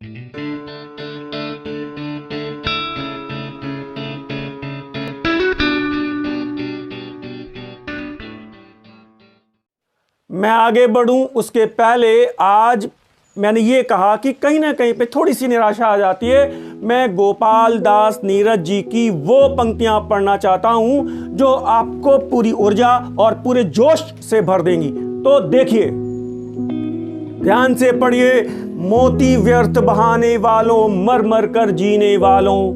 मैं आगे बढ़ूं उसके पहले आज मैंने ये कहा कि कहीं ना कहीं पे थोड़ी सी निराशा आ जाती है। मैं गोपाल दास नीरज जी की वो पंक्तियां पढ़ना चाहता हूं जो आपको पूरी ऊर्जा और पूरे जोश से भर देंगी। तो देखिए, ध्यान से पढ़िए। मोती व्यर्थ बहाने वालों, मर मर कर जीने वालों,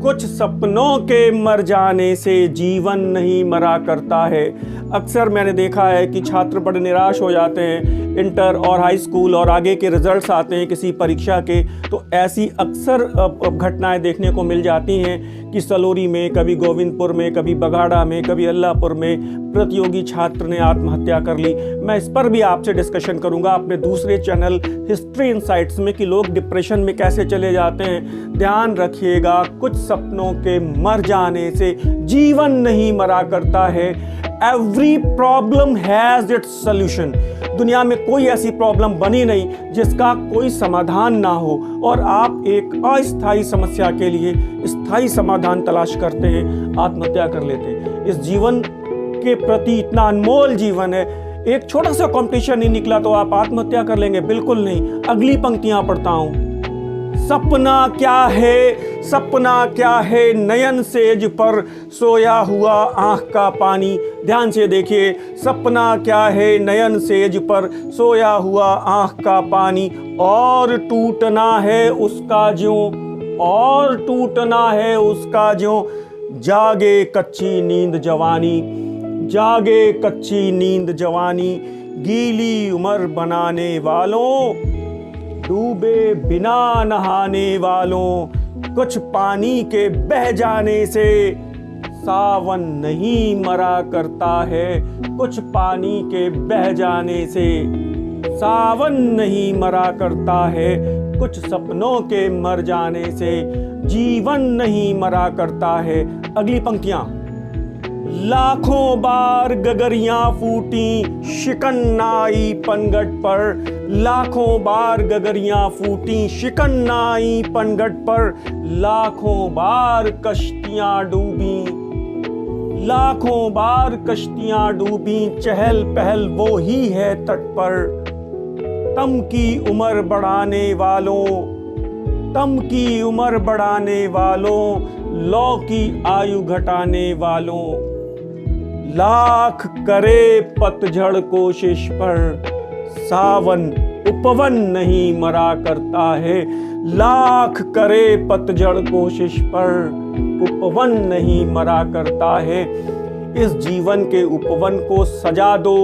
कुछ सपनों के मर जाने से जीवन नहीं मरा करता है। अक्सर मैंने देखा है कि छात्र बड़े निराश हो जाते हैं। इंटर और हाई स्कूल और आगे के रिजल्ट्स आते हैं किसी परीक्षा के, तो ऐसी अक्सर घटनाएं देखने को मिल जाती हैं कि सलोरी में, कभी गोविंदपुर में, कभी बगाड़ा में, कभी अल्लाहपुर में प्रतियोगी छात्र ने आत्महत्या कर ली। मैं इस पर भी आपसे डिस्कशन करूंगा अपने दूसरे चैनल हिस्ट्री इनसाइट्स में कि लोग डिप्रेशन में कैसे चले जाते हैं। ध्यान रखिएगा, कुछ सपनों के मर जाने से जीवन नहीं मरा करता है। Every problem has its solution. दुनिया में कोई ऐसी प्रॉब्लम बनी नहीं जिसका कोई समाधान ना हो, और आप एक अस्थायी समस्या के लिए स्थायी समाधान तलाश करते हैं, आत्महत्या कर लेते हैं। इस जीवन के प्रति इतना अनमोल जीवन है, एक छोटा सा कंपटीशन नहीं निकला तो आप आत्महत्या कर लेंगे? बिल्कुल नहीं। अगली पंक्तियां पढ़ता हूं। सपना क्या है, सपना क्या है, नयन सेज पर सोया हुआ आंख का पानी। ध्यान से देखिए, सपना क्या है, नयन सेज पर सोया हुआ आंख का पानी, और टूटना है उसका ज्यों, और टूटना है उसका ज्यों, जागे कच्ची नींद जवानी, जागे कच्ची नींद जवानी, गीली उम्र बनाने वालों, डूबे बिना नहाने वालों, कुछ पानी के बह जाने से सावन नहीं मरा करता है, कुछ पानी के बह जाने से सावन नहीं मरा करता है, कुछ सपनों के मर जाने से जीवन नहीं मरा करता है। अगली पंक्तियां। लाखों बार गगरियां फूटी शिकन आई पनघट पर, लाखों बार गगरियां फूटी शिकन आई पनघट पर, लाखों बार कश्तियां डूबी, लाखों बार कश्तियां डूबी, चहल पहल वो ही है तट पर, तम की उम्र बढ़ाने वालों, तम की उम्र बढ़ाने वालों, लौ की आयु घटाने वालों, लाख करे पतझड़ कोशिश पर, सावन उपवन नहीं मरा करता है, लाख करे पतझड़ कोशिश पर, उपवन नहीं मरा करता है। इस जीवन के उपवन को सजा दो।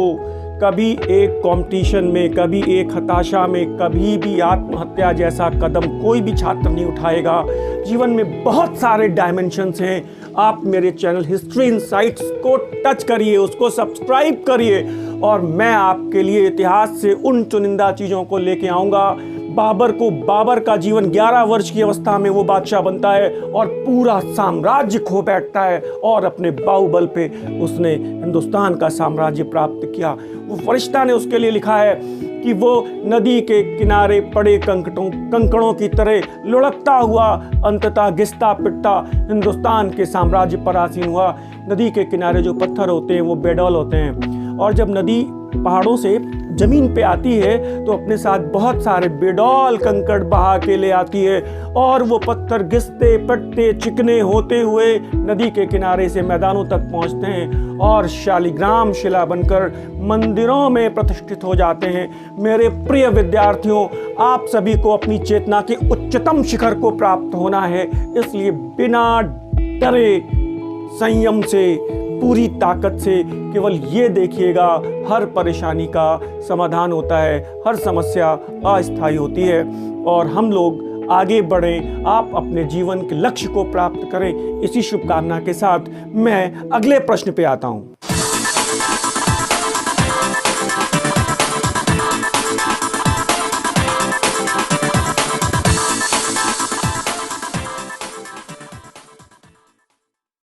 कभी एक कंपटीशन में, कभी एक हताशा में, कभी भी आत्महत्या जैसा कदम कोई भी छात्र नहीं उठाएगा। जीवन में बहुत सारे डायमेंशंस हैं। आप मेरे चैनल हिस्ट्री इनसाइट्स को टच करिए, उसको सब्सक्राइब करिए, और मैं आपके लिए इतिहास से उन चुनिंदा चीज़ों को लेके आऊँगा। बाबर का जीवन 11 वर्ष की अवस्था में वो बादशाह बनता है और पूरा साम्राज्य खो बैठता है, और अपने बाहुबल पे उसने हिंदुस्तान का साम्राज्य प्राप्त किया। वो फरिश्ता ने उसके लिए लिखा है कि वो नदी के किनारे पड़े कंकड़ों की तरह लुढ़कता हुआ अंततः घिसता पिटता हिंदुस्तान के साम्राज्य पर आसीन हुआ। नदी के किनारे जो पत्थर होते हैं वो बेडौल होते हैं, और जब नदी पहाड़ों से जमीन पे आती है तो अपने साथ बहुत सारे बेडौल कंकड़ बहा के ले आती है, और वो पत्थर घिसते पिटते चिकने होते हुए नदी के किनारे से मैदानों तक पहुंचते हैं और शालिग्राम शिला बनकर मंदिरों में प्रतिष्ठित हो जाते हैं। मेरे प्रिय विद्यार्थियों, आप सभी को अपनी चेतना के उच्चतम शिखर को प्राप्त होना है, इसलिए बिना डरे, संयम से, पूरी ताकत से केवल ये देखिएगा, हर परेशानी का समाधान होता है, हर समस्या अस्थायी होती है, और हम लोग आगे बढ़ें, आप अपने जीवन के लक्ष्य को प्राप्त करें। इसी शुभकामना के साथ मैं अगले प्रश्न पे आता हूँ।